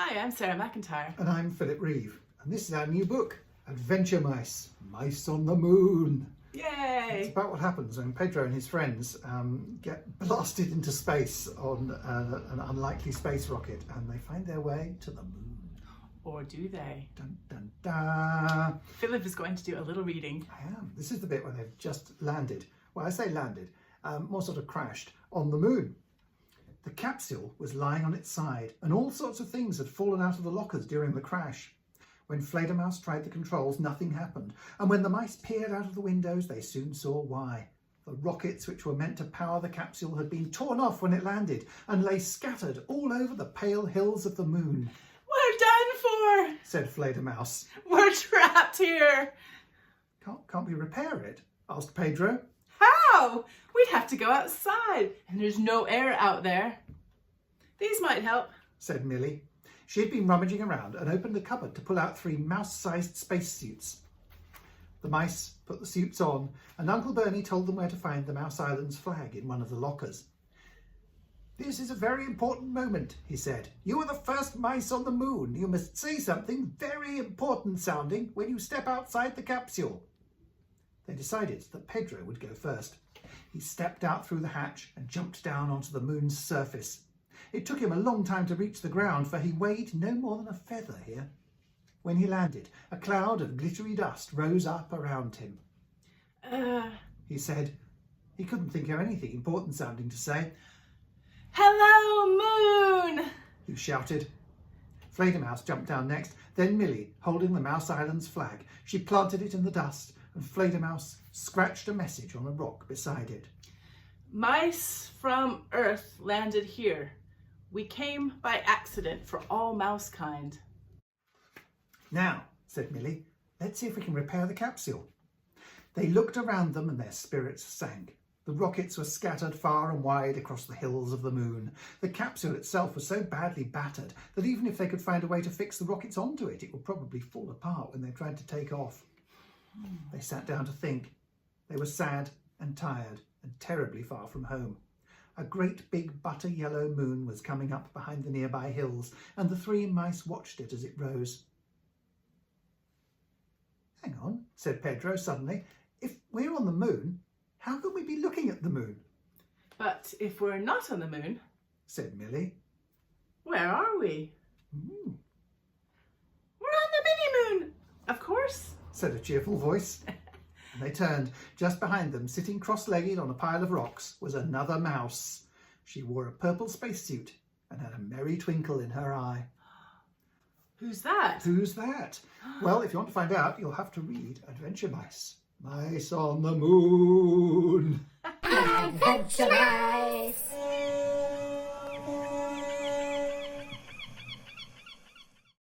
Hi, I'm Sarah McIntyre. And I'm Philip Reeve, and this is our new book, Adventuremice, Mice on the Moon. Yay! It's about what happens when Pedro and his friends get blasted into space on an unlikely space rocket, and they find their way to the moon. Or do they? Dun, dun, dun. Philip is going to do a little reading. I am. This is the bit where they've just landed. Well, I say landed, more sort of crashed on the moon. The capsule was lying on its side, and all sorts of things had fallen out of the lockers during the crash. When Fledermaus tried the controls, nothing happened, and when the mice peered out of the windows, they soon saw why. The rockets which were meant to power the capsule had been torn off when it landed, and lay scattered all over the pale hills of the moon. We're done for, said Fledermaus. We're trapped here. Can't we repair it? Asked Pedro. How? We'd have to go outside, and there's no air out there. These might help, said Millie. She had been rummaging around and opened a cupboard to pull out 3 mouse-sized spacesuits. The mice put the suits on, and Uncle Bernie told them where to find the Mouse Island's flag in one of the lockers. "This is a very important moment," he said. "You are the first mice on the moon. You must say something very important sounding when you step outside the capsule." They decided that Pedro would go first. He stepped out through the hatch and jumped down onto the moon's surface. It took him a long time to reach the ground, for he weighed no more than a feather here. When he landed, a cloud of glittery dust rose up around him. He said. He couldn't think of anything important sounding to say. "Hello, moon!" he shouted. Fledermaus jumped down next, then Millie, holding the Mouse Island's flag. She planted it in the dust, and Fledermaus scratched a message on a rock beside it. "Mice from Earth landed here. We came by accident for all mouse kind." "Now," said Millie, "let's see if we can repair the capsule." They looked around them and their spirits sank. The rockets were scattered far and wide across the hills of the moon. The capsule itself was so badly battered that even if they could find a way to fix the rockets onto it, it would probably fall apart when they tried to take off. They sat down to think. They were sad and tired and terribly far from home. A great big butter yellow moon was coming up behind the nearby hills, and the 3 mice watched it as it rose. "Hang on," said Pedro suddenly. "If we're on the moon, how can we be looking at the moon?" "But if we're not on the moon," said Millie. "where are we?" "Ooh," "We're on the mini-moon, of course," said a cheerful voice. And they turned. Just behind them, sitting cross-legged on a pile of rocks, was another mouse. She wore a purple spacesuit and had a merry twinkle in her eye. "Who's that?" Who's that? Well, if you want to find out, you'll have to read Adventuremice, Mice on the Moon. Adventuremice.